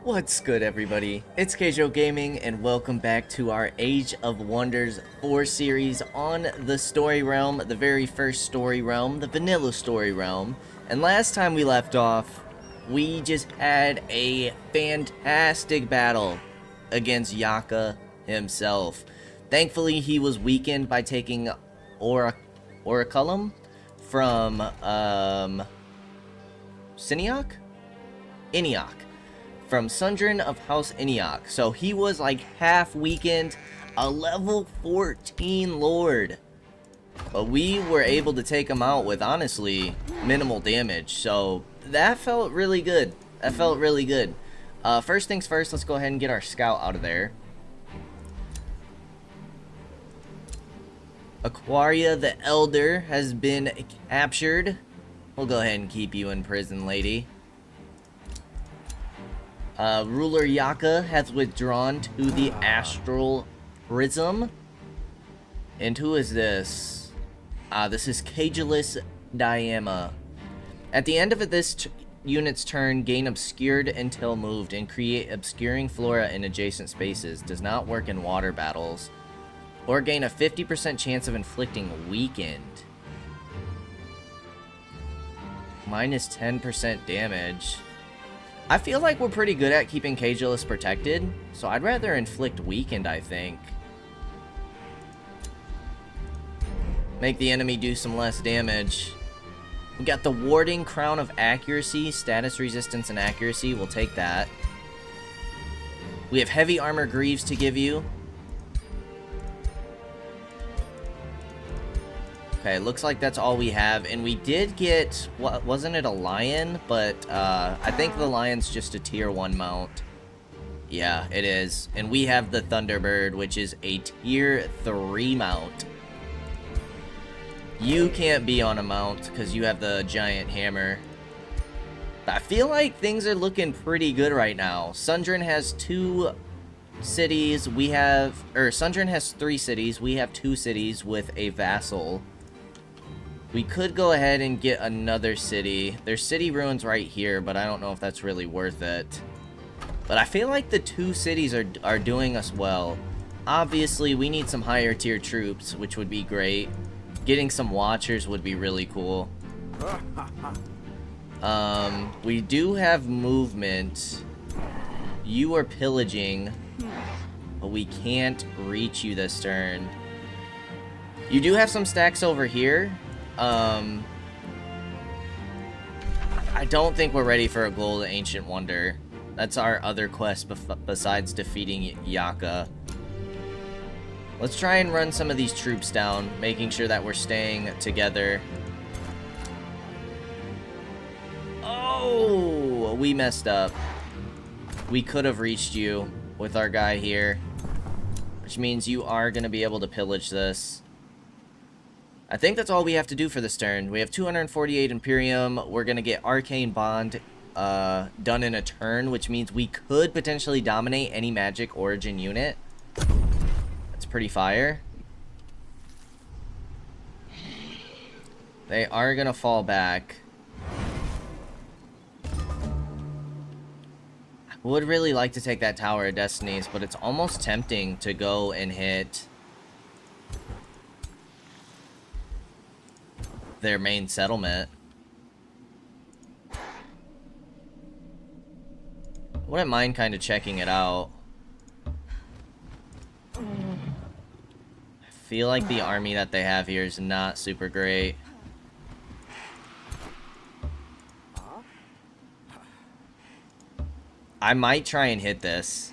What's good, everybody? It's Kaige-O Gaming, and welcome back to our Age of Wonders 4 series on the story realm, the very first story realm, the vanilla story realm. And last time we left off, we just had a fantastic battle against Yaka himself. Thankfully, he was weakened by taking Oraculum from, Siniak? Iniok. From Sundrin of House Iniok. So he was like half weakened, a level 14 Lord. But we were able to take him out with, honestly, minimal damage. So that felt really good. That felt really good. First things first, let's go ahead and get our scout out of there. Aquaria the Elder has been captured. We'll go ahead and keep you in prison, lady. Ruler Yaka has withdrawn to the Astral Prism. And who is this? This is Cageless Diema. At the end of this unit's turn, gain Obscured until moved and create obscuring flora in adjacent spaces. Does not work in water battles. Or gain a 50% chance of inflicting weakened. Minus 10% damage. I feel like we're pretty good at keeping Cageless protected, so I'd rather inflict weakened, I think. Make the enemy do some less damage. We got the Warding Crown of Accuracy, status resistance and accuracy, we'll take that. We have Heavy Armor Greaves to give you. Okay, looks like that's all we have, and we did get, wasn't it a lion? But, I think the lion's just a tier 1 mount. Yeah, it is. And we have the Thunderbird, which is a tier 3 mount. You can't be on a mount, because you have the giant hammer. But I feel like things are looking pretty good right now. Sundrin has 2 cities, Sundrin has 3 cities, we have 2 cities with a vassal. We could go ahead and get another city. There's city ruins right here, but I don't know if that's really worth it. But I feel like the 2 cities are doing us well. Obviously, we need some higher tier troops, which would be great. Getting some watchers would be really cool. We do have movement. You are pillaging, but we can't reach you this turn. You do have some stacks over here. I don't think we're ready for a Gold Ancient Wonder. That's our other quest besides defeating Yaka. Let's try and run some of these troops down, making sure that we're staying together. Oh, we messed up. We could have reached you with our guy here, which means you are going to be able to pillage this. I think that's all we have to do for this turn. We have 248 Imperium. We're going to get Arcane Bond done in a turn, which means we could potentially dominate any magic origin unit. That's pretty fire. They are going to fall back. I would really like to take that Tower of Destinies, but it's almost tempting to go and hit their main settlement. Wouldn't mind kind of checking it out. I feel like the army that they have here is not super great. I might try and hit this.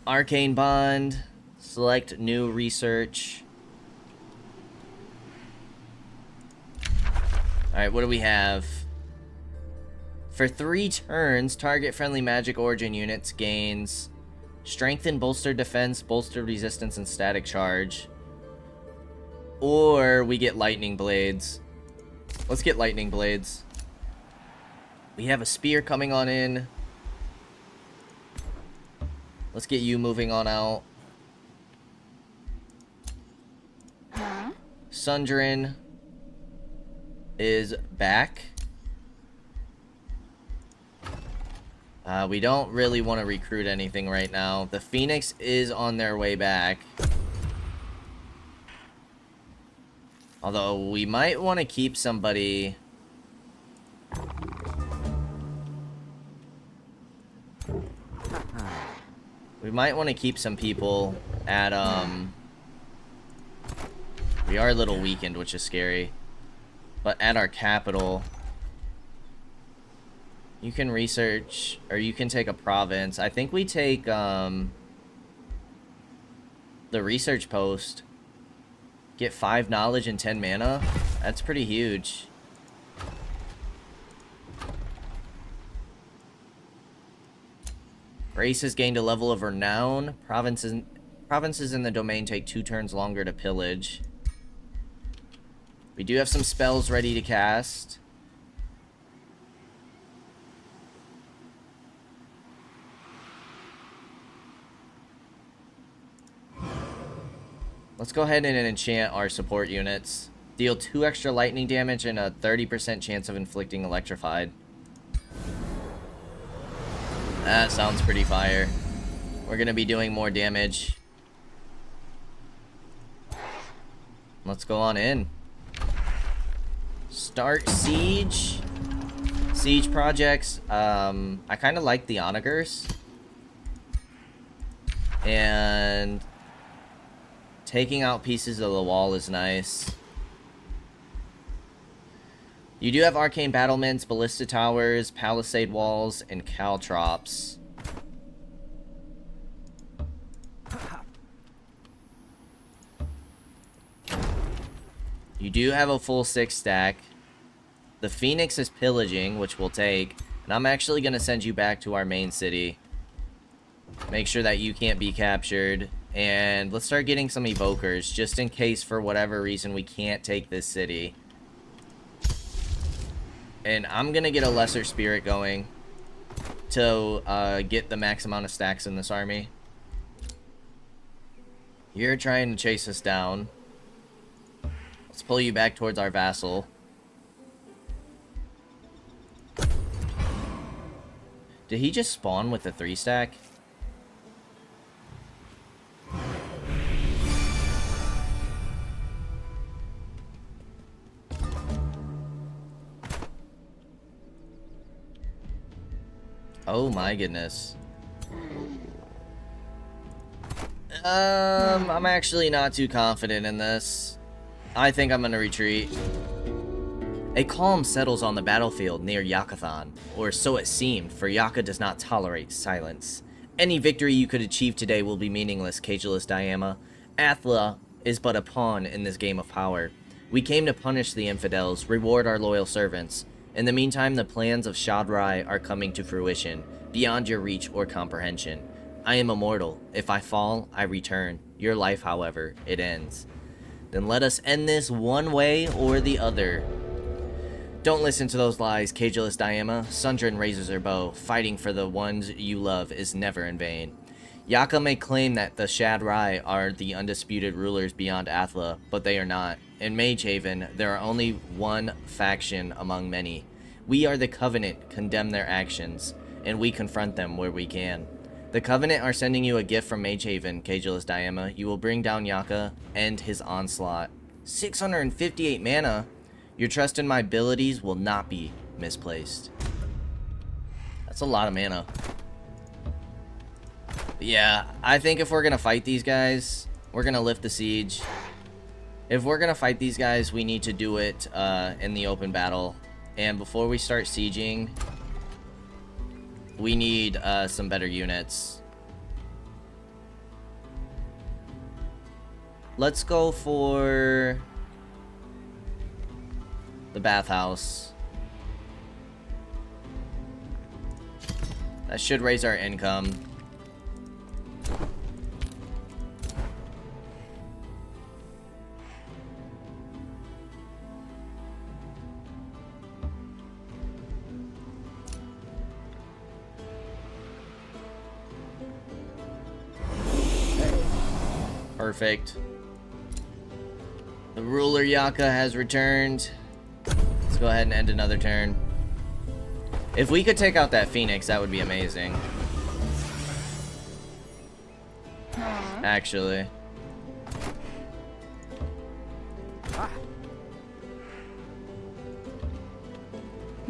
Arcane Bond. Select new research. Alright, what do we have? For 3 turns, target friendly magic origin units gains strengthen, bolstered defense, bolstered resistance, and static charge. Or we get lightning blades. Let's get lightning blades. We have a spear coming on in. Let's get you moving on out. Sundrin is back. We don't really want to recruit anything right now. The Phoenix is on their way back. Although, we might want to keep somebody... We might want to keep some people at, We are a little weakened, which is scary. But at our capital... You can research, or you can take a province. I think we take, the research post. Get 5 knowledge and 10 mana. That's pretty huge. Race has gained a level of renown. Provinces in the domain take 2 turns longer to pillage. We do have some spells ready to cast. Let's go ahead and enchant our support units. Deal 2 extra lightning damage and a 30% chance of inflicting electrified. That sounds pretty fire. We're gonna be doing more damage. Let's go on in. Start siege. Siege projects. I kind of like the onagers. And taking out pieces of the wall is nice. You do have arcane battlements, ballista towers, palisade walls, and caltrops. You do have a full 6 stack. The Phoenix is pillaging, which we'll take. And I'm actually going to send you back to our main city. Make sure that you can't be captured. And let's start getting some evokers, just in case for whatever reason we can't take this city. And I'm going to get a lesser spirit going to get the max amount of stacks in this army. You're trying to chase us down. Let's pull you back towards our vassal. Did he just spawn with the 3 stack? Oh my goodness. I'm actually not too confident in this. I think I'm gonna retreat. A calm settles on the battlefield near Yakathon, or so it seemed, for Yaka does not tolerate silence. Any victory you could achieve today will be meaningless, Kaige-O Diama. Athla is but a pawn in this game of power. We came to punish the infidels, reward our loyal servants. In the meantime, the plans of Shadrai are coming to fruition, beyond your reach or comprehension. I am immortal. If I fall, I return. Your life, however, it ends. Then let us end this one way or the other. Don't listen to those lies, Kaige-O Diama. Sundrin raises her bow. Fighting for the ones you love is never in vain. Yaka may claim that the Shadrai are the undisputed rulers beyond Athla, but they are not. In Magehaven, there are only one faction among many. We are the Covenant, condemn their actions, and we confront them where we can. The Covenant are sending you a gift from Magehaven, Kaige-O Diama. You will bring down Yaka, end his onslaught. 658 mana? Your trust in my abilities will not be misplaced. That's a lot of mana. But yeah, I think if we're gonna fight these guys, we're gonna lift the siege. If we're gonna fight these guys, we need to do it in the open battle. And before we start sieging, we need some better units. Let's go for the bathhouse. That should raise our income. Perfect. The ruler Yaka has returned. Let's go ahead and end another turn. If we could take out that Phoenix, that would be amazing. Actually.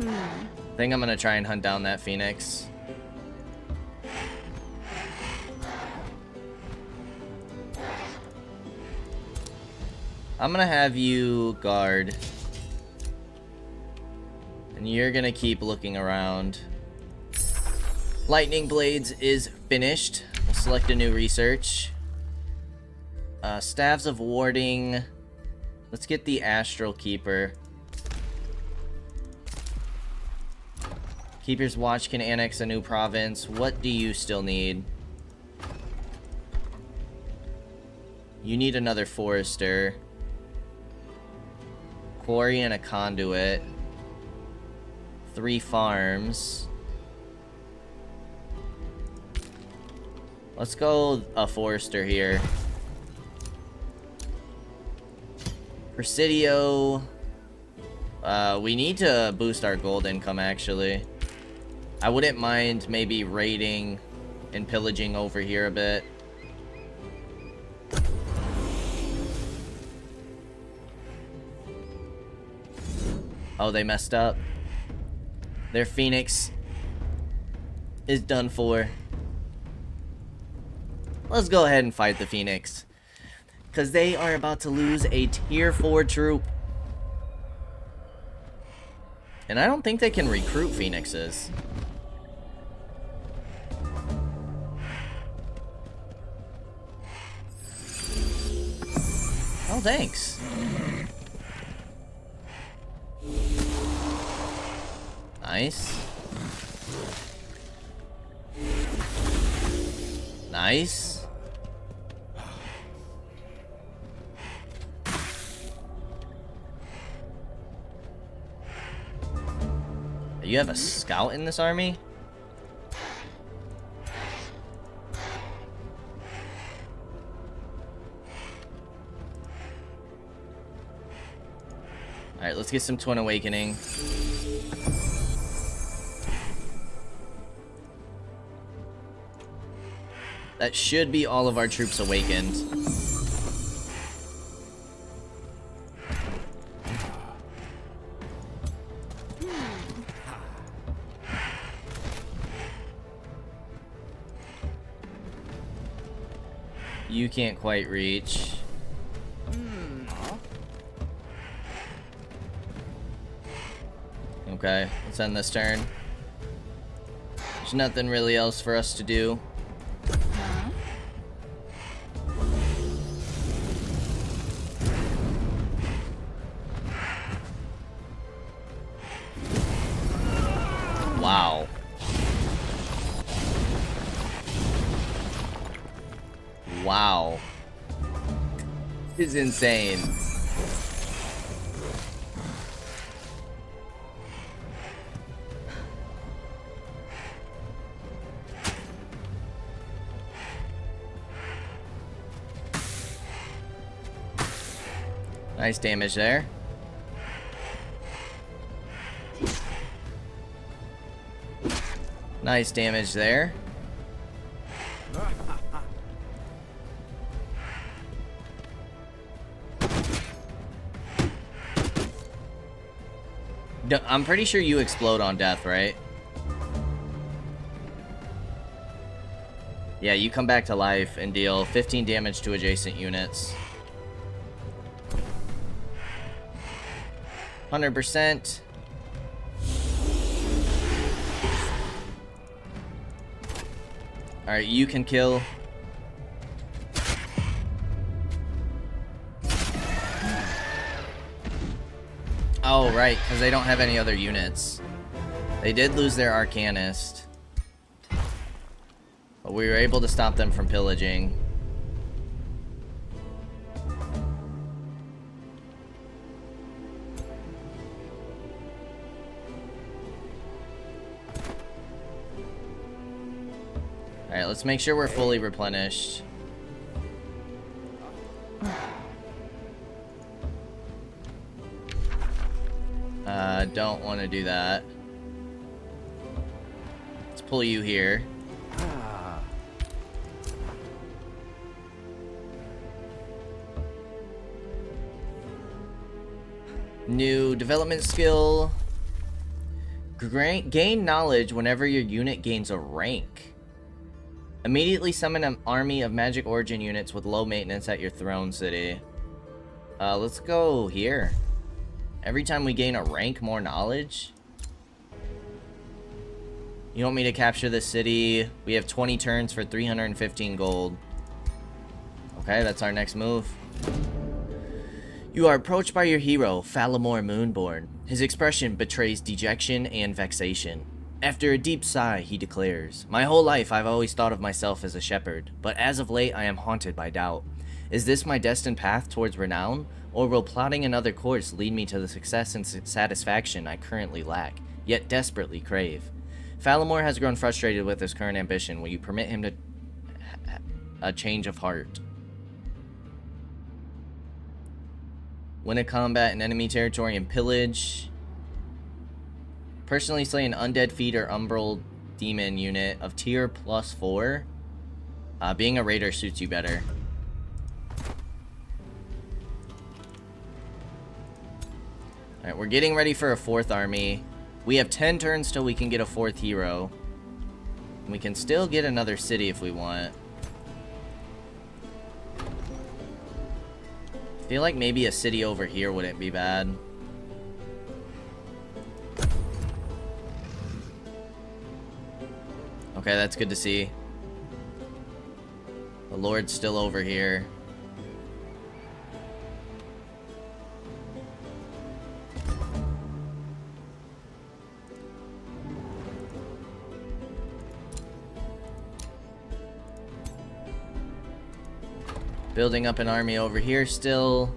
I think I'm gonna try and hunt down that Phoenix. I'm gonna have you guard. And you're gonna keep looking around. Lightning Blades is finished. We'll select a new research. Staves of Warding. Let's get the Astral Keeper. Keeper's Watch can annex a new province. What do you still need? You need another Forester. Quarry and a Conduit. 3 farms. Let's go a Forester here. Presidio. We need to boost our gold income, actually. I wouldn't mind maybe raiding and pillaging over here a bit. Oh, they messed up. Their Phoenix is done for. Let's go ahead and fight the Phoenix, because they are about to lose a tier 4 troop. And I don't think they can recruit Phoenixes. Oh, thanks. Nice. Nice. You have a scout in this army? Alright, let's get some Twin Awakening. That should be all of our troops awakened. You can't quite reach. Okay, let's end this turn. There's nothing really else for us to do. Wow. Wow. This is insane. Nice damage there. Nice damage there. I'm pretty sure you explode on death, right? Yeah, you come back to life and deal 15 damage to adjacent units. 100%. Alright, you can kill. Oh, right, because they don't have any other units. They did lose their Arcanist. But we were able to stop them from pillaging. Alright, let's make sure we're fully replenished. Don't want to do that. pull you here. New development skill. Gain knowledge whenever your unit gains a rank. Immediately summon an army of magic origin units with low maintenance at your throne city. Let's go here. Every time we gain a rank, more knowledge. You want me to capture the city? We have 20 turns for 315 gold. Okay, that's our next move. You are approached by your hero, Falamore Moonborn. His expression betrays dejection and vexation. After a deep sigh, he declares, "My whole life I've always thought of myself as a shepherd, but as of late I am haunted by doubt. Is this my destined path towards renown, or will plotting another course lead me to the success and satisfaction I currently lack, yet desperately crave? Falamore has grown frustrated with his current ambition. Will you permit him to a change of heart? Win a combat in enemy territory and pillage. Personally slay an undead feat or umbral demon unit of tier +4. Being a raider suits you better. Alright, we're getting ready for a 4th army. We have 10 turns till we can get a 4th hero. We can still get another city if we want. I feel like maybe a city over here wouldn't be bad. Okay, that's good to see. The Lord's still over here. Building up an army over here still.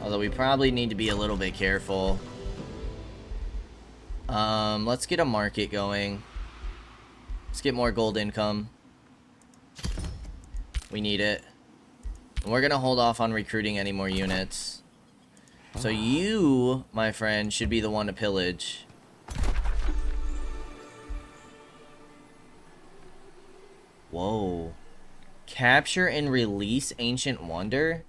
Although we probably need to be a little bit careful. Let's get a market going. Let's get more gold income. We need it. And we're gonna hold off on recruiting any more units. So you, my friend, should be the one to pillage. Whoa. Capture and release Ancient Wonder?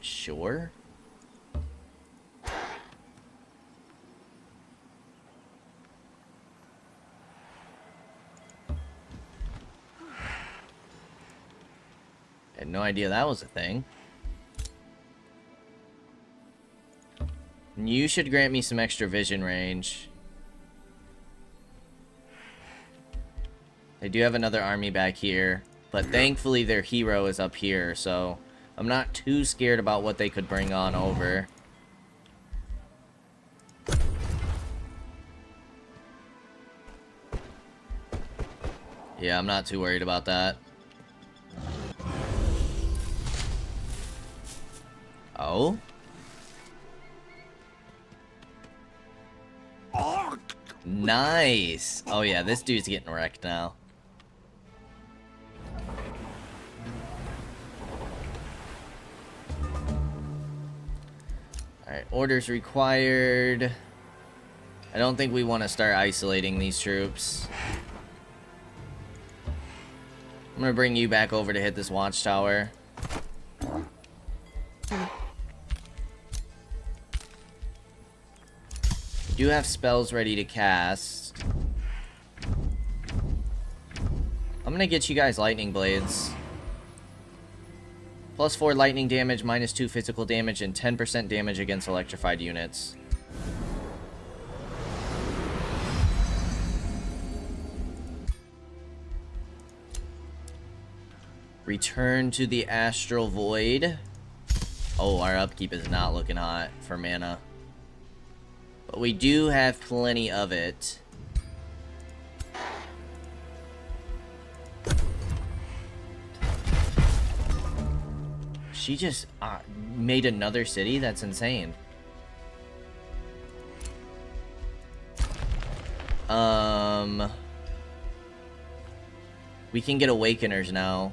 Sure. Had no idea that was a thing. You should grant me some extra vision range. They do have another army back here, but thankfully their hero is up here, so I'm not too scared about what they could bring on over. Yeah, I'm not too worried about that. Oh? Nice! Oh yeah, this dude's getting wrecked now. Alright, orders required. I don't think we want to start isolating these troops. I'm gonna bring you back over to hit this watchtower. You have spells ready to cast. I'm gonna get you guys lightning blades. +4 lightning damage, -2 physical damage, and 10% damage against electrified units. Return to the Astral Void. Oh, our upkeep is not looking hot for mana. But we do have plenty of it. She just made another city? That's insane. We can get Awakeners now.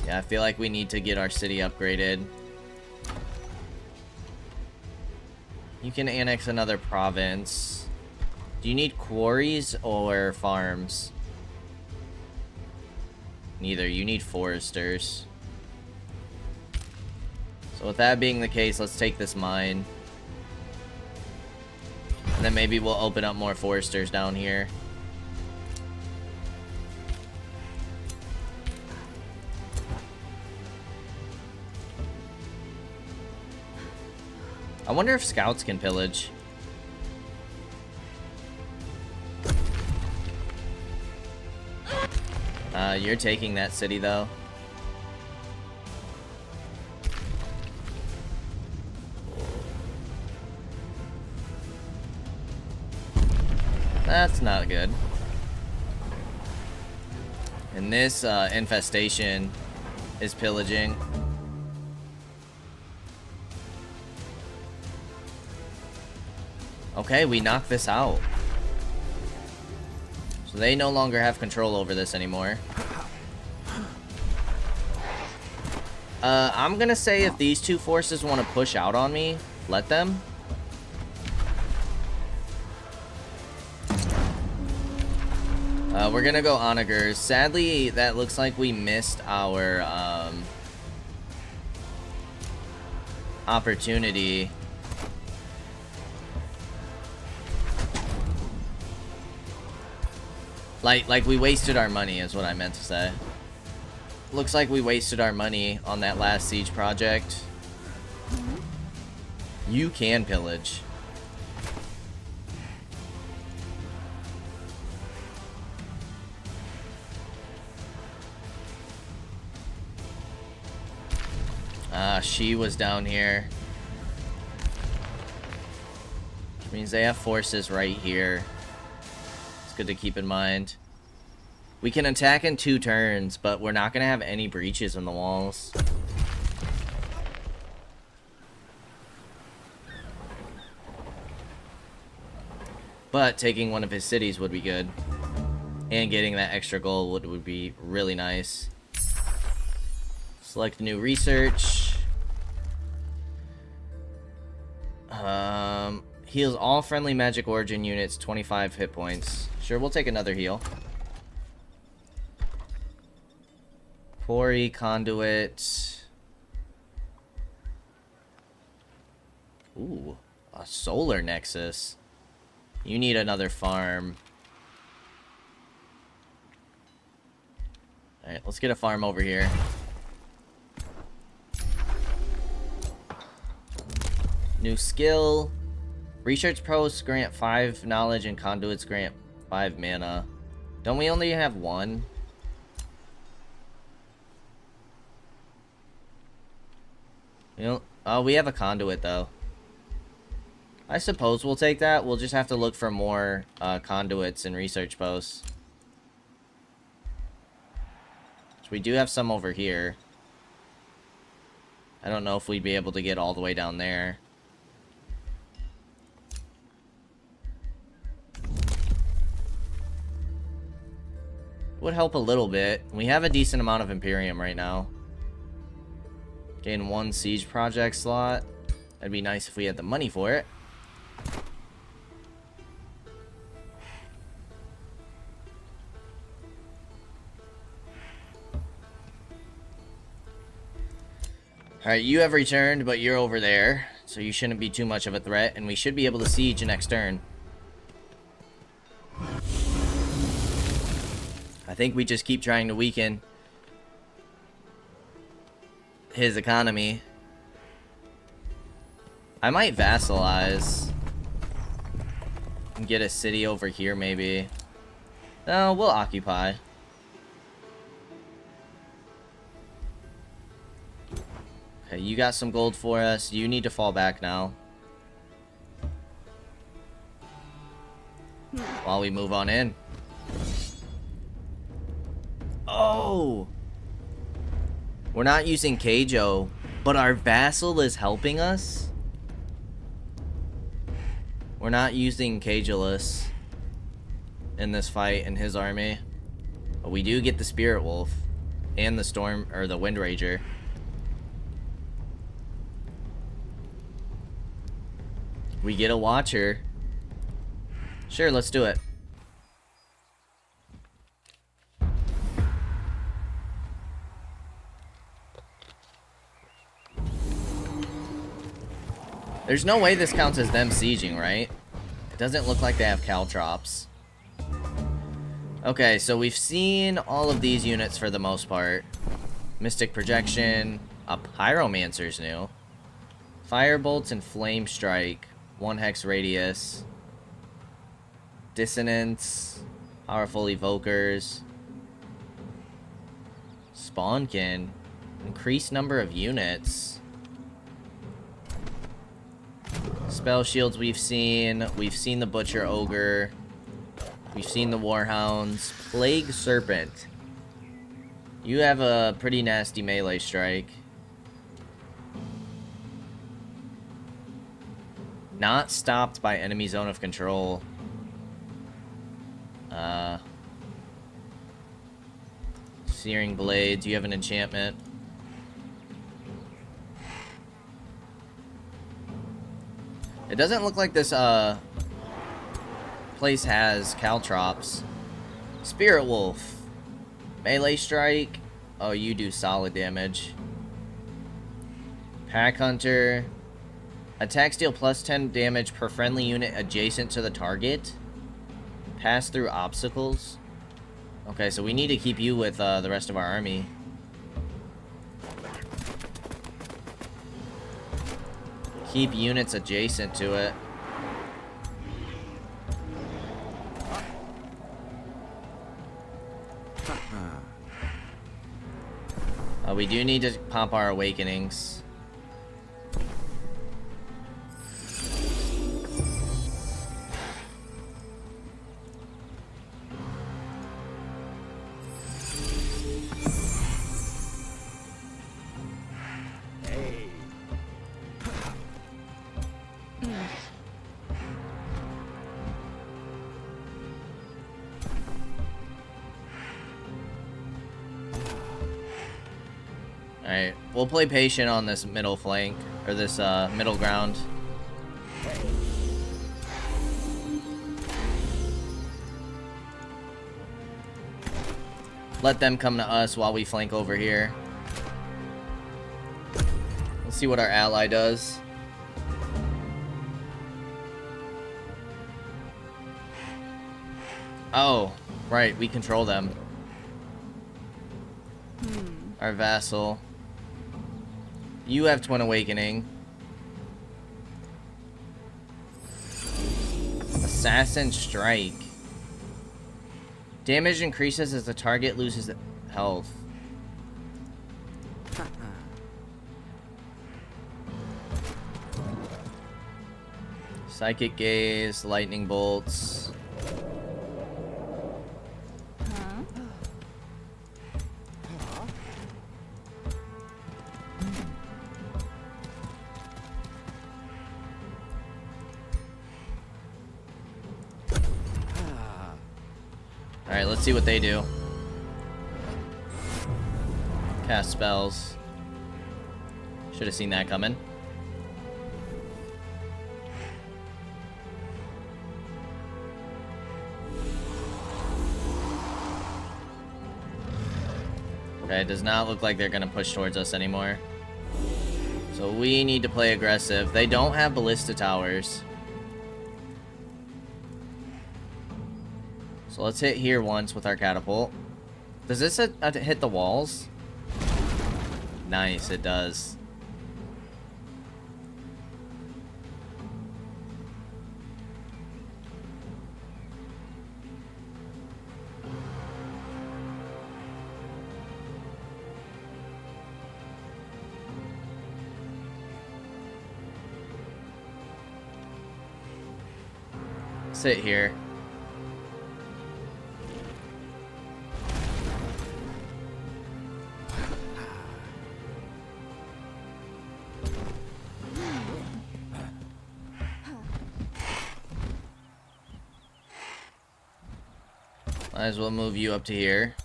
Yeah, I feel like we need to get our city upgraded. You can annex another province. Do you need quarries or farms? Neither. You need foresters. So with that being the case, let's take this mine. And then maybe we'll open up more foresters down here. I wonder if scouts can pillage. You're taking that city, though. That's not good. And this infestation is pillaging. Okay, we knocked this out. So they no longer have control over this anymore. I'm gonna say if these two forces want to push out on me, let them. We're gonna go onagers. Sadly, that looks like we missed our opportunity. Like we wasted our money is what I meant to say. Looks like we wasted our money on that last siege project. You can pillage. She was down here. Which means they have forces right here. It's good to keep in mind. We can attack in 2 turns, but we're not going to have any breaches in the walls. But taking one of his cities would be good. And getting that extra gold would be really nice. Select new research. Heals all friendly magic origin units 25 hit points. Sure, we'll take another heal. Quarry, conduit. Ooh, a solar nexus. You need another farm. Alright, let's get a farm over here. New skill. Research posts grant 5 knowledge and conduits grant 5 mana. Don't we only have 1? You know, oh, we have a conduit though. I suppose we'll take that. We'll just have to look for more conduits and research posts. So we do have some over here. I don't know if we'd be able to get all the way down there. Would help a little bit. We have a decent amount of Imperium right now. Gain 1 siege project slot. That'd be nice if we had the money for it. Alright, you have returned, but you're over there. So you shouldn't be too much of a threat, and we should be able to siege next turn. I think we just keep trying to weaken his economy. I might vassalize and get a city over here maybe. No, we'll occupy. Okay, you got some gold for us. You need to fall back now. While we move on in. Oh! We're not using Kaige-O, but our vassal is helping us? We're not using Kaige-O-less in this fight in his army. But we do get the Spirit Wolf and the Storm, or the Wind Rager. We get a watcher. Sure, let's do it. There's no way this counts as them sieging, right? It doesn't look like they have caltrops. Okay, so we've seen all of these units for the most part. Mystic Projection. A Pyromancer's new. Firebolts and Flame Strike. 1 hex radius. Dissonance. Powerful Evokers. Spawnkin. Increased number of units. Spell shields we've seen. We've seen the Butcher Ogre. We've seen the Warhounds. Plague Serpent. You have a pretty nasty melee strike. Not stopped by enemy zone of control. Searing Blades. You have an enchantment. It doesn't look like this place has caltrops. Spirit Wolf. Melee strike. Oh, you do solid damage. Pack Hunter. Attacks deal plus 10 damage per friendly unit adjacent to the target. Pass through obstacles. Okay, so we need to keep you with the rest of our army. Keep units adjacent to it. We do need to pop our awakenings. Alright, we'll play patient on this middle flank, or this middle ground. Let them come to us while we flank over here. Let's see what our ally does. Oh, right, we control them. Our vassal. You have Twin Awakening. Assassin Strike. Damage increases as the target loses health. Psychic Gaze, Lightning Bolts. Alright, let's see what they do. Cast spells. Should have seen that coming. Okay, it does not look like they're going to push towards us anymore. So we need to play aggressive. They don't have ballista towers. So let's hit here once with our catapult. Does this hit the walls? Nice, it does. Sit here. Might as well move you up to here.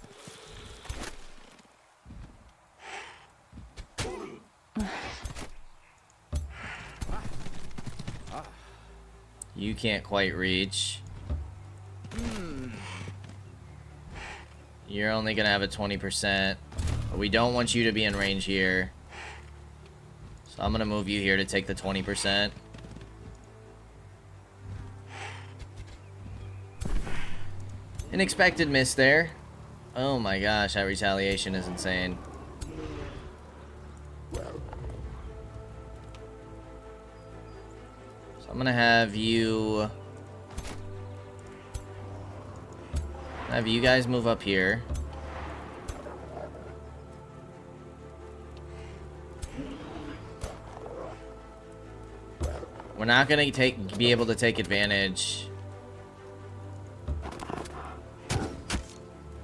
You can't quite reach. You're only gonna have a 20%. But we don't want you to be in range here. So I'm gonna move you here to take the 20%. Unexpected miss there. Oh my gosh, that retaliation is insane. So I'm gonna have you guys move up here. We're not gonna be able to take advantage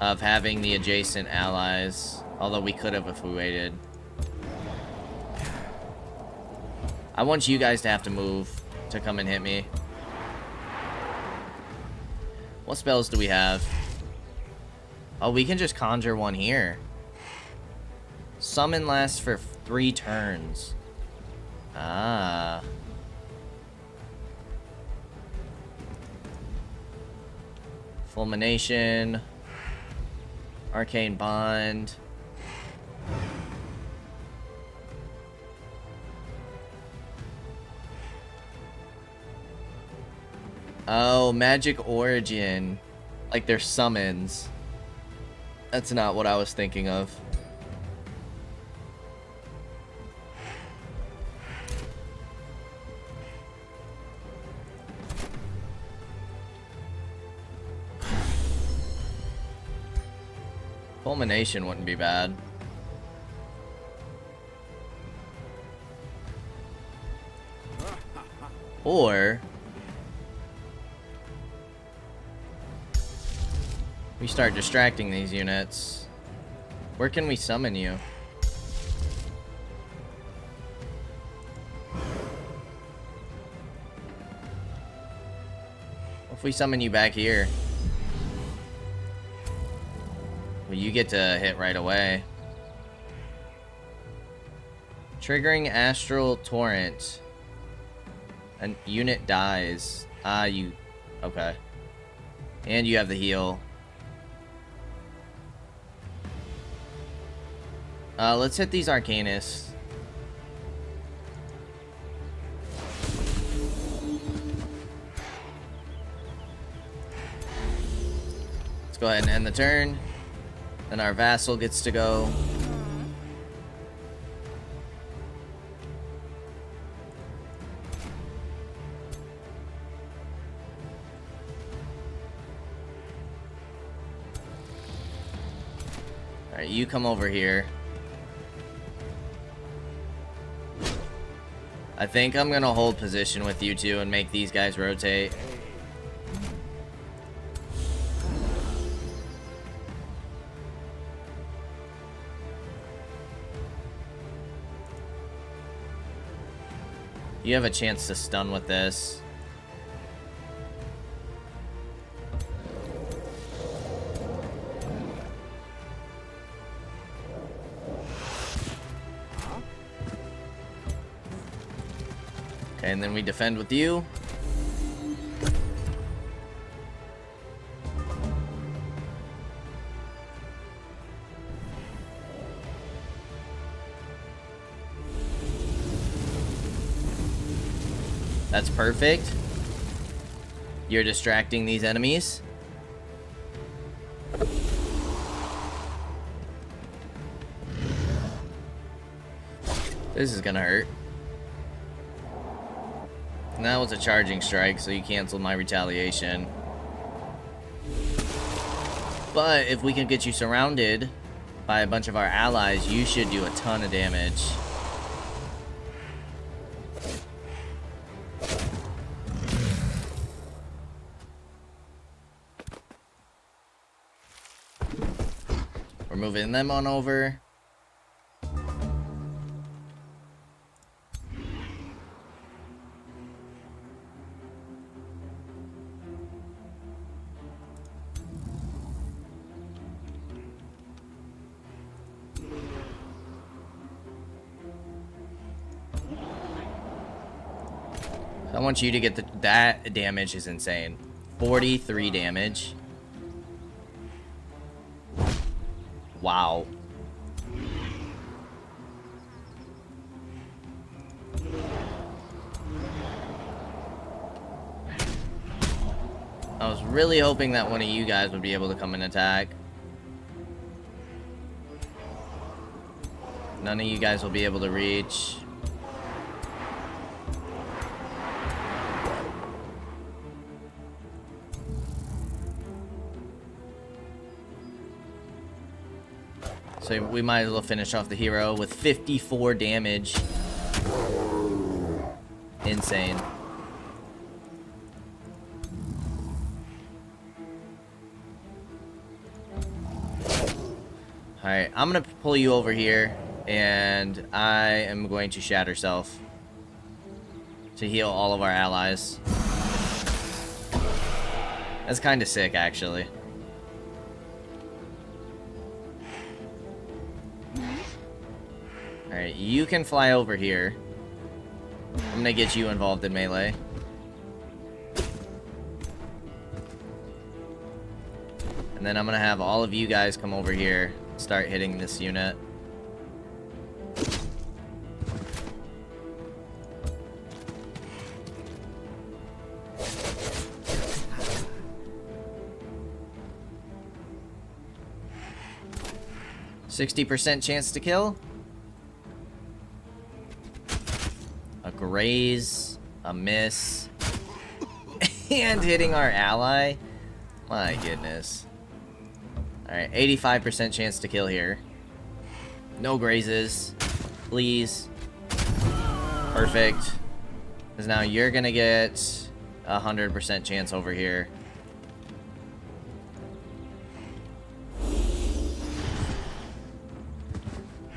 of having the adjacent allies, although we could have if we waited. I want you guys to have to move to come and hit me. What spells do we have? Oh, we can just conjure one here. Summon lasts for 3 turns. Ah. Fulmination. Arcane Bond. Oh, Magic Origin. Like their summons. That's not what I was thinking of. Fulmination wouldn't be bad. Or we start distracting these units. Where can we summon you? If we summon you back here, well, you get to hit right away. Triggering Astral Torrent. A unit dies. You... Okay. And you have the heal. Let's hit these Arcanists. Let's go ahead and end the turn. Then our vassal gets to go. Alright, you come over here. I think I'm gonna hold position with you two and make these guys rotate. You have a chance to stun with this. Okay, and then we defend with you. That's perfect. You're distracting these enemies. This is gonna hurt. And that was a charging strike, so you canceled my retaliation. But if we can get you surrounded by a bunch of our allies, you should do a ton of damage. We're moving them on over. I want you to get that damage is insane. 43 damage. Wow. I was really hoping that one of you guys would be able to come and attack. None of you guys will be able to reach. So we might as well finish off the hero with 54 damage. Insane. Alright, I'm gonna pull you over here, and I am going to Shatter Self to heal all of our allies. That's kind of sick, actually. Alright, you can fly over here. I'm gonna get you involved in melee. And then I'm gonna have all of you guys come over here, start hitting this unit. %60 chance to kill. A graze, a miss, and hitting our ally. My goodness. Alright, 85% chance to kill here. No grazes. Please. Perfect. Because now you're gonna get 100% chance over here.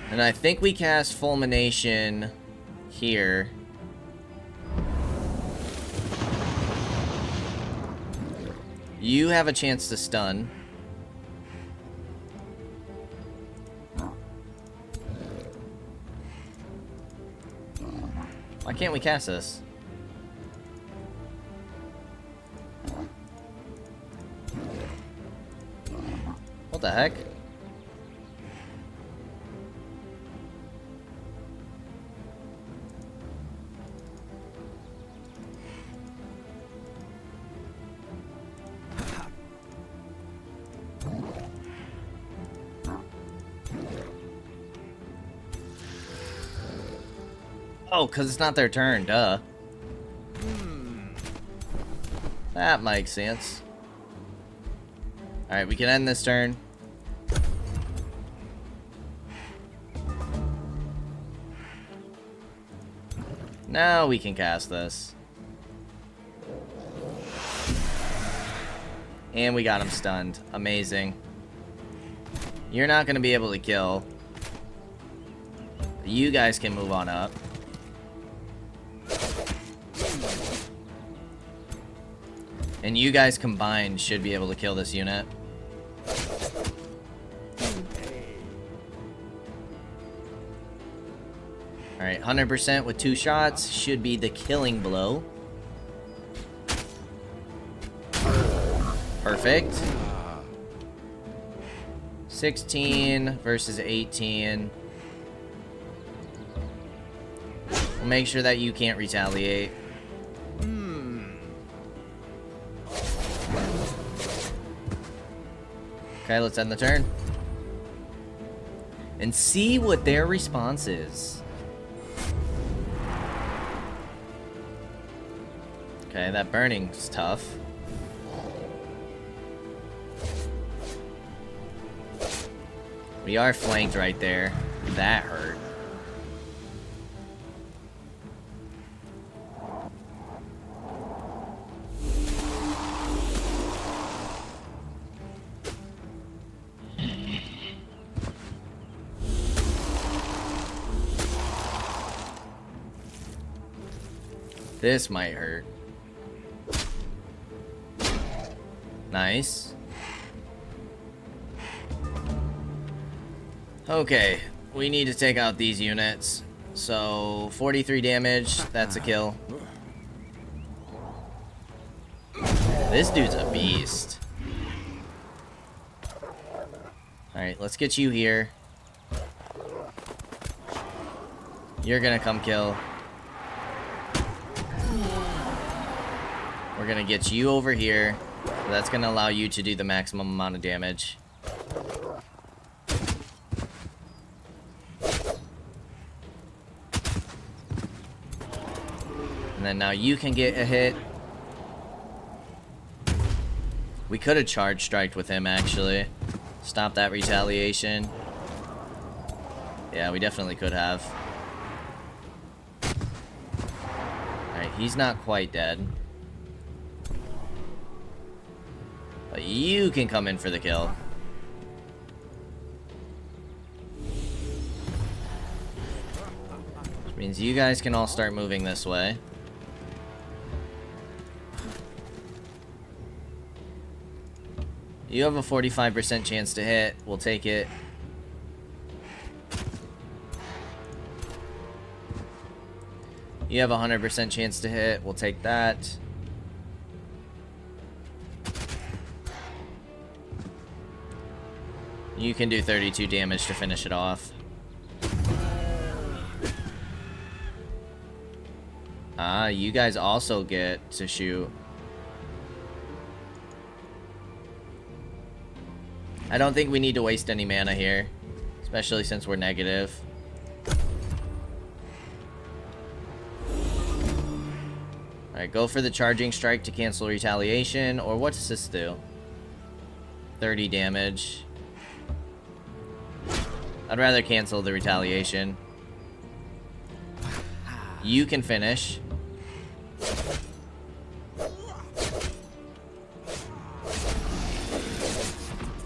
And I think we cast Fulmination here. You have a chance to stun. Why can't we cast this? What the heck? Oh, because it's not their turn, duh. That makes sense. Alright, we can end this turn. Now we can cast this. And we got him stunned. Amazing. You're not going to be able to kill. You guys can move on up. And you guys combined should be able to kill this unit. Alright, 100% with 2 shots should be the killing blow. Perfect. 16 versus 18. We'll make sure that you can't retaliate. Okay, let's end the turn. And see what their response is. Okay, that burning's tough. We are flanked right there. That hurt. This might hurt. Nice. Okay, we need to take out these units. So, 43 damage, that's a kill. This dude's a beast. Alright, let's get you here. You're gonna come kill. We're gonna get you over here. That's gonna allow you to do the maximum amount of damage. And then now you can get a hit. We could have charge striked with him, actually. Stop that retaliation. Yeah, we definitely could have. Alright, he's not quite dead. But you can come in for the kill. Which means you guys can all start moving this way. You have a 45% chance to hit. We'll take it. You have a 100% chance to hit. We'll take that. You can do 32 damage to finish it off. Ah, you guys also get to shoot. I don't think we need to waste any mana here, especially since we're negative. Alright, go for the charging strike to cancel retaliation, or what does this do? 30 damage. I'd rather cancel the retaliation. You can finish.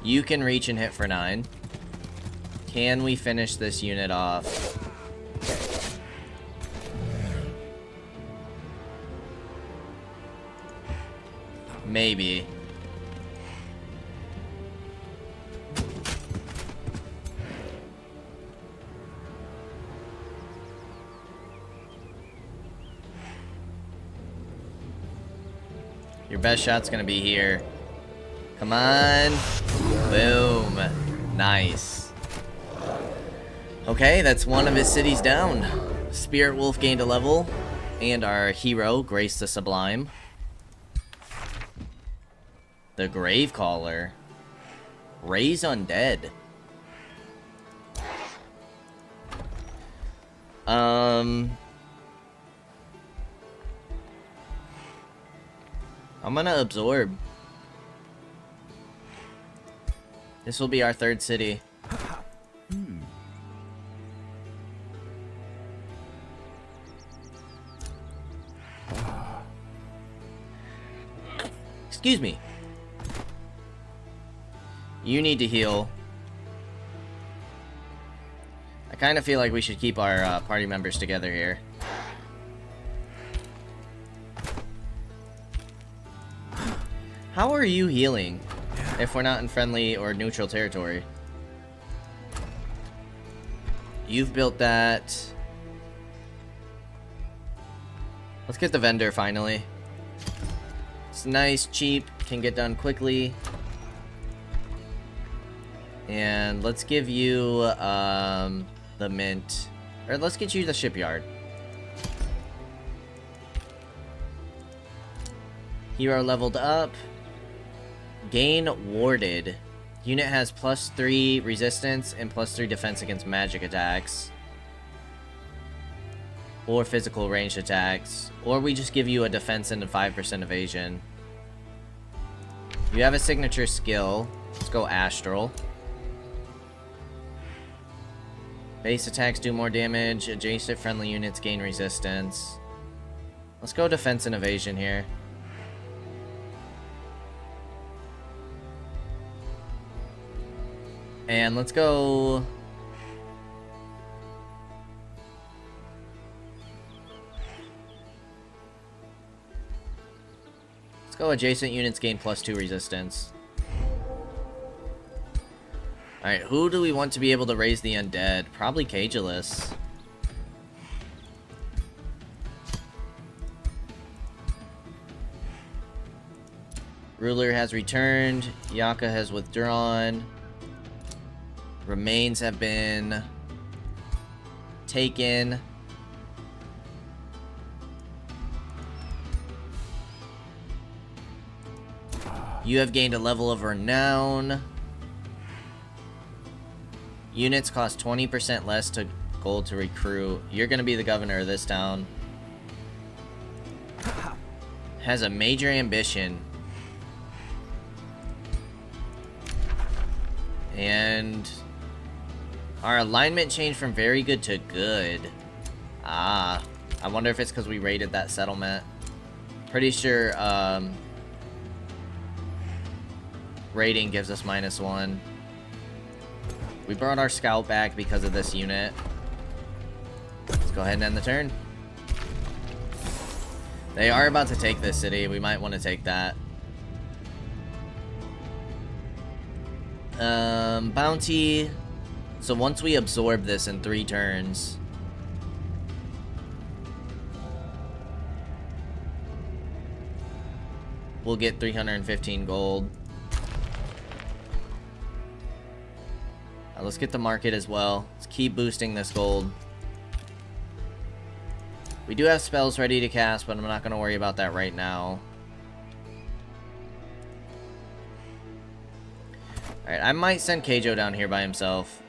You can reach and hit for 9. Can we finish this unit off? Maybe. Your best shot's gonna be here. Come on. Boom. Nice. Okay, that's one of his cities down. Spirit Wolf gained a level, and our hero, Grace the Sublime. The Gravecaller. Raise Undead. I'm gonna absorb. This will be our third city. Excuse me. You need to heal. I kind of feel like we should keep our party members together here. How are you healing if we're not in friendly or neutral territory? You've built that. Let's get the vendor finally. It's nice, cheap, can get done quickly. And let's give you the mint. Or let's get you the shipyard. Hero leveled up. Gain warded. Unit has +3 resistance and +3 defense against magic attacks. Or physical ranged attacks. Or we just give you a defense and a 5% evasion. You have a signature skill. Let's go Astral. Base attacks do more damage. Adjacent friendly units gain resistance. Let's go defense and evasion here. And let's go... Let's go adjacent units gain +2 resistance. Alright, who do we want to be able to raise the undead? Probably Kaige-O. Ruler has returned. Yaka has withdrawn. Remains have been taken. You have gained a level of renown. Units cost 20% less to gold to recruit. You're going to be the governor of this town. Has a major ambition. And our alignment changed from very good to good. Ah, I wonder if it's because we raided that settlement. Pretty sure raiding gives us -1. We brought our scout back because of this unit. Let's go ahead and end the turn. They are about to take this city. We might want to take that. Bounty. So once we absorb this in 3 turns, we'll get 315 gold. Let's get the market as well. Let's keep boosting this gold. We do have spells ready to cast, but I'm not going to worry about that right now. Alright, I might send Kaige-O down here by himself.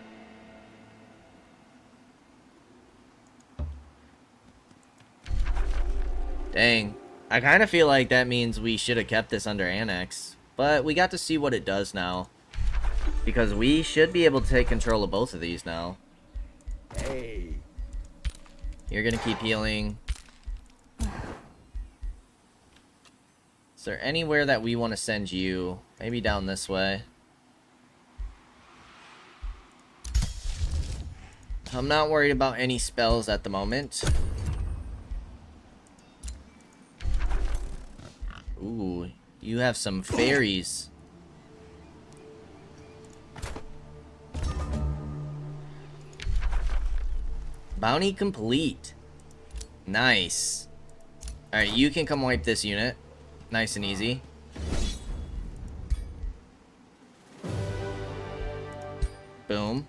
Dang. I kind of feel like that means we should have kept this under Annex. But we got to see what it does now. Because we should be able to take control of both of these now. Hey. You're gonna keep healing. Is there anywhere that we want to send you? Maybe down this way. I'm not worried about any spells at the moment. Ooh, you have some fairies. Bounty complete. Nice. Alright, you can come wipe this unit. Nice and easy. Boom.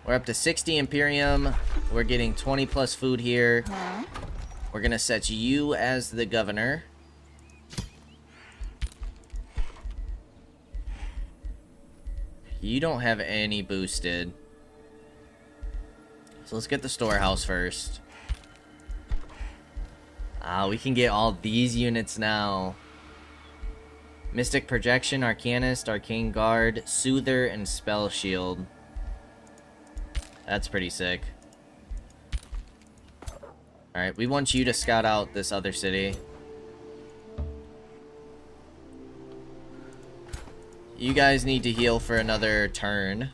We're up to 60 Imperium. We're getting 20 plus food here. We're gonna set you as the governor. You don't have any boosted. So let's get the storehouse first. Ah, we can get all these units now. Mystic Projection, Arcanist, Arcane Guard, Soother, and Spell Shield. That's pretty sick. Alright, we want you to scout out this other city. You guys need to heal for another turn.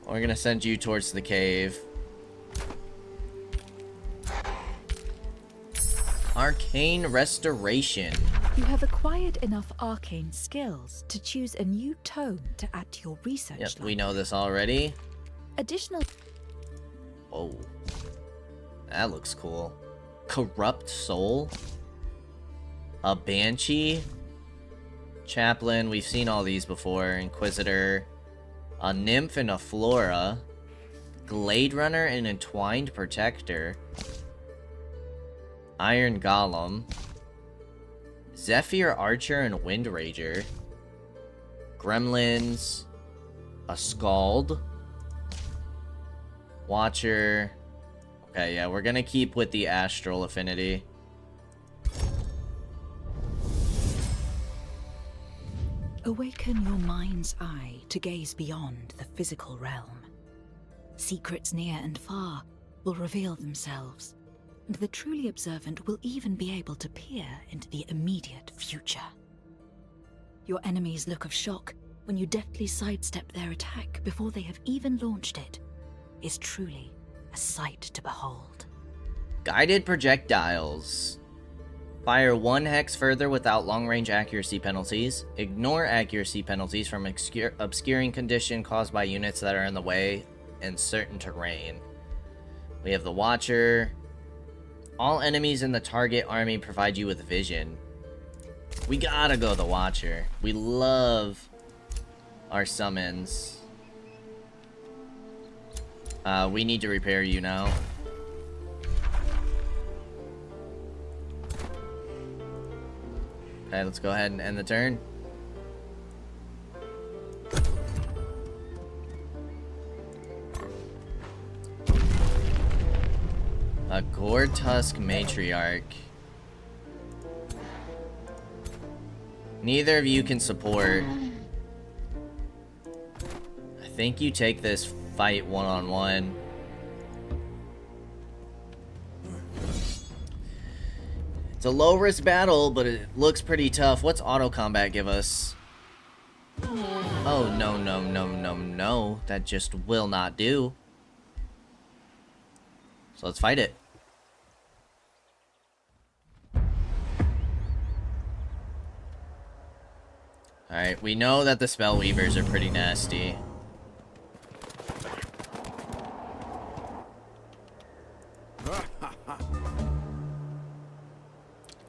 We're gonna send you towards the cave. Arcane Restoration. You have acquired enough arcane skills to choose a new tome to add to your research. Yep, we know this already. Additional. Oh, that looks cool. Corrupt Soul. A Banshee. Chaplain, we've seen all these before. Inquisitor. A Nymph and a Flora. Glade Runner and Entwined Protector. Iron Golem. Zephyr Archer and Wind Rager. Gremlins. A Scald. Watcher. Okay, yeah, we're gonna keep with the Astral Affinity. Awaken your mind's eye to gaze beyond the physical realm. Secrets near and far will reveal themselves, and the truly observant will even be able to peer into the immediate future. Your enemy's look of shock when you deftly sidestep their attack before they have even launched it is truly a sight to behold. Guided Projectiles. Fire 1 hex further without long-range accuracy penalties. Ignore accuracy penalties from obscuring condition caused by units that are in the way in certain terrain. We have the Watcher. All enemies in the target army provide you with vision. We gotta go the Watcher. We love our summons. We need to repair you now. Okay, let's go ahead and end the turn. A Gore-Tusk Matriarch. Neither of you can support. I think you take this fight one-on-one. It's a low-risk battle, but it looks pretty tough. What's auto combat give us? Oh, no, no, no, no, no. That just will not do. So let's fight it. Alright, we know that the Spellweavers are pretty nasty.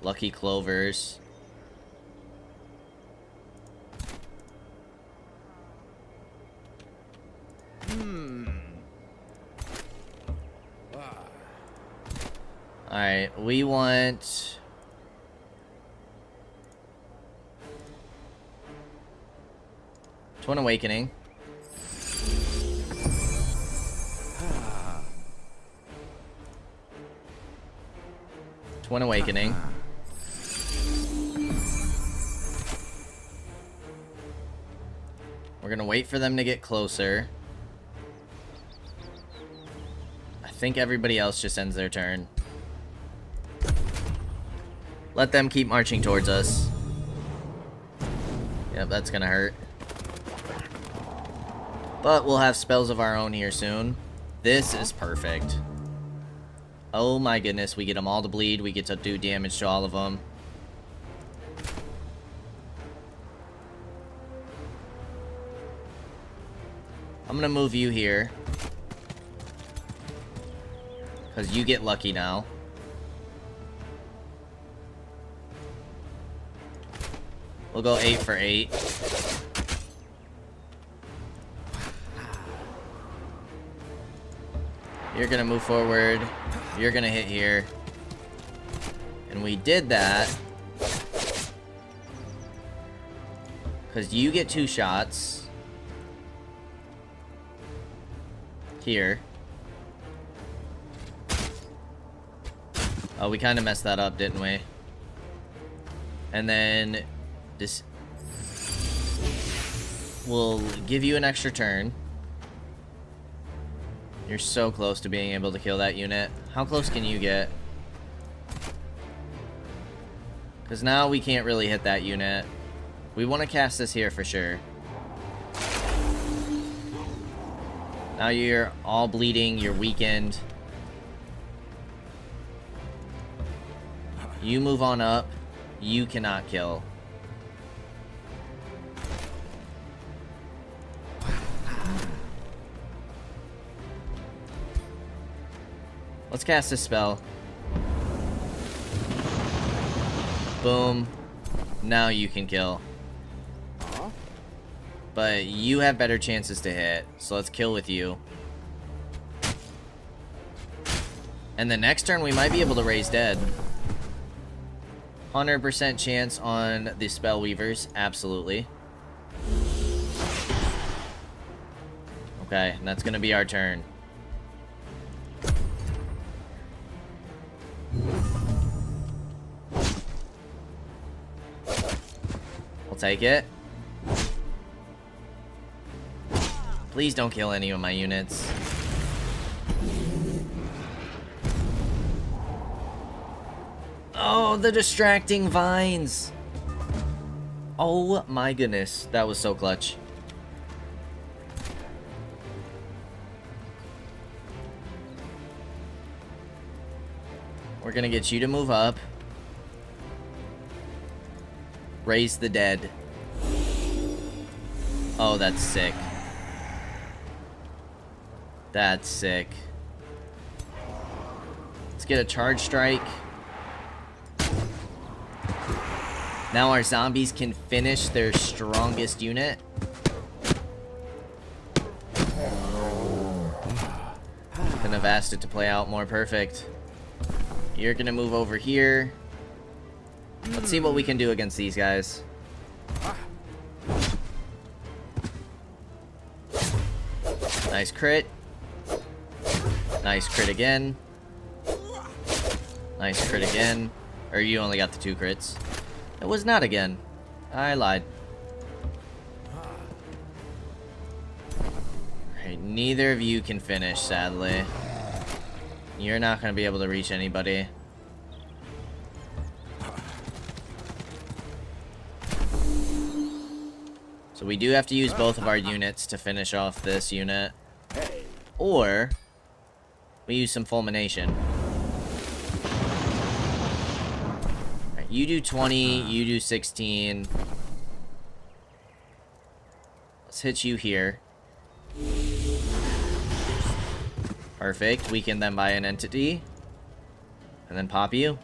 Lucky Clovers. Alright, we want... Twin Awakening. Twin Awakening. We're gonna wait for them to get closer. I think everybody else just ends their turn. Let them keep marching towards us. Yep, that's gonna hurt. But we'll have spells of our own here soon. This is perfect. Oh my goodness, we get them all to bleed. We get to do damage to all of them. I'm gonna move you here. Because you get lucky now. We'll go 8 for 8. You're gonna move forward. You're gonna hit here. And we did that because you get 2 shots here. Oh, we kind of messed that up, didn't we? And then this will give you an extra turn. You're so close to being able to kill that unit. How close can you get? Because now we can't really hit that unit. We want to cast this here for sure. Now you're all bleeding, you're weakened. You move on up. You cannot kill. Let's cast this spell. Boom. Now you can kill. But you have better chances to hit, so let's kill with you. And the next turn we might be able to raise dead. 100% chance on the Spellweavers, absolutely. Okay, and that's gonna be our turn. We'll take it. Please don't kill any of my units. Oh, the distracting vines. Oh my goodness, that was so clutch. We're gonna get you to move up. Raise the dead. Oh, that's sick. That's sick. Let's get a charge strike. Now our zombies can finish their strongest unit. Couldn't have asked it to play out more perfect. You're gonna move over here. Let's see what we can do against these guys. Nice crit. Nice crit again. Nice crit again. Or you only got the 2 crits. It was not again. I lied. Alright, neither of you can finish, sadly. You're not going to be able to reach anybody. So we do have to use both of our units to finish off this unit. Or we use some fulmination. Alright, you do 20, you do 16. Let's hit you here. Perfect. Weaken them by an entity. And then pop you.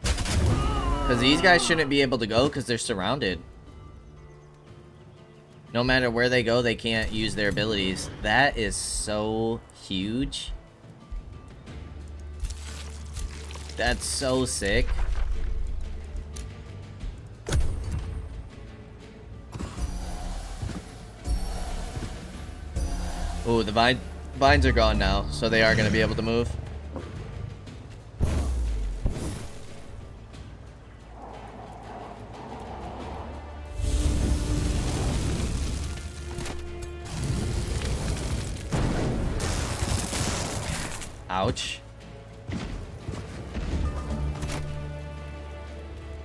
Because these guys shouldn't be able to go because they're surrounded. No matter where they go, they can't use their abilities. That is so huge. That's so sick. Ooh, the vines are gone now, so they are going to be able to move. Ouch.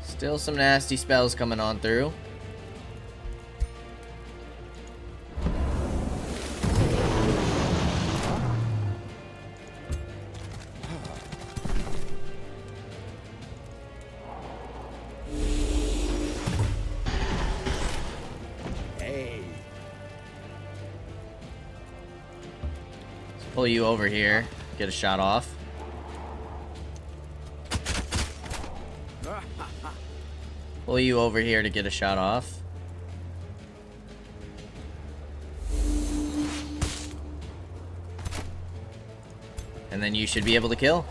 Still some nasty spells coming on through. Hey. Let's pull you over here. Get a shot off. Pull you over here to get a shot off. And then you should be able to kill.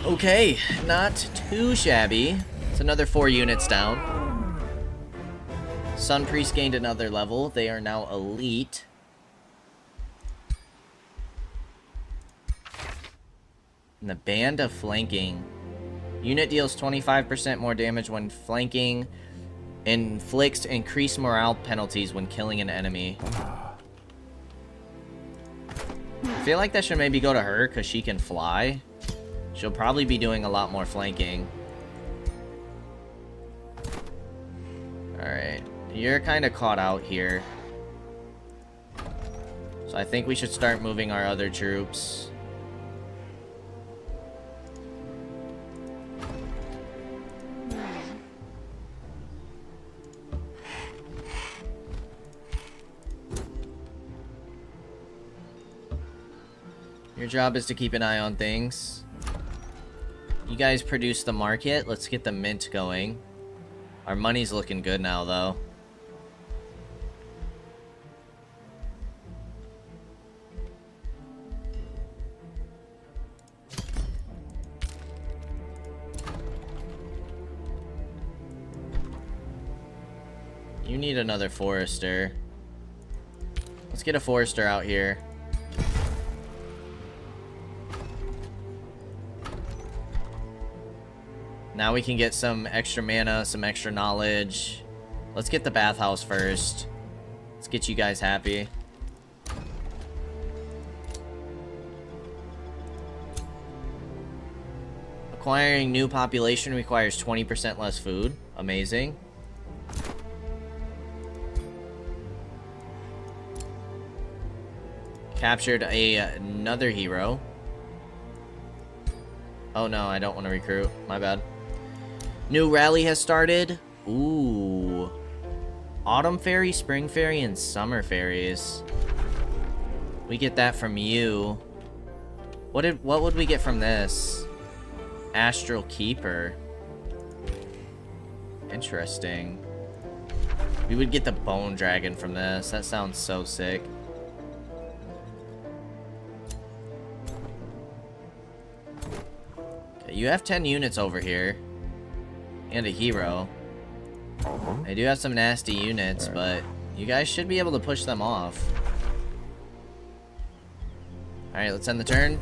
Okay, not too shabby. It's another 4 units down. Sun Priest gained another level. They are now elite. And the Band of Flanking. Unit deals 25% more damage when flanking. Inflicts increased morale penalties when killing an enemy. I feel like that should maybe go to her because she can fly. She'll probably be doing a lot more flanking. Alright. You're kind of caught out here. So I think we should start moving our other troops. Your job is to keep an eye on things. You guys produce the market. Let's get the mint going. Our money's looking good now, though. You need another forester. Let's get a forester out here. Now we can get some extra mana, some extra knowledge. Let's get the bathhouse first. Let's get you guys happy. Acquiring new population requires 20% less food. Amazing. Captured another hero. Oh no, I don't want to recruit. My bad. New rally has started. Ooh. Autumn fairy, spring fairy, and summer fairies. We get that from you. What would we get from this? Astral Keeper. Interesting. We would get the Bone Dragon from this. That sounds so sick. Okay, you have 10 units over here. And a hero. I do have some nasty units, but you guys should be able to push them off. Alright, let's end the turn.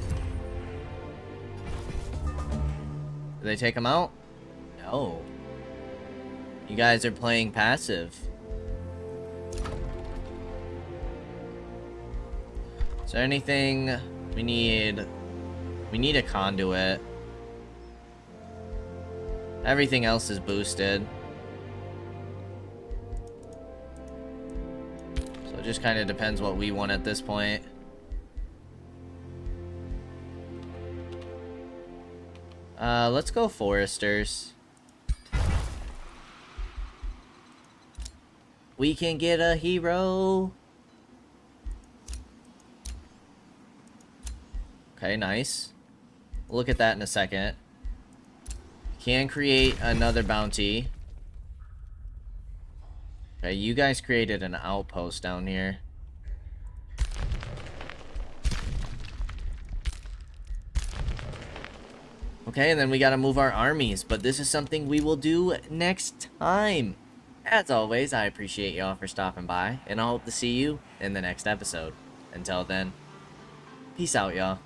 Do they take them out? No. You guys are playing passive. Is there anything we need? We need a conduit. Everything else is boosted. So it just kind of depends what we want at this point. Let's go Foresters. We can get a hero. Okay, nice. We'll look at that in a second. Can create another bounty. Okay, you guys created an outpost down here. Okay, and then we gotta move our armies, but this is something we will do next time. As always, I appreciate y'all for stopping by, and I hope to see you in the next episode. Until then, peace out, y'all.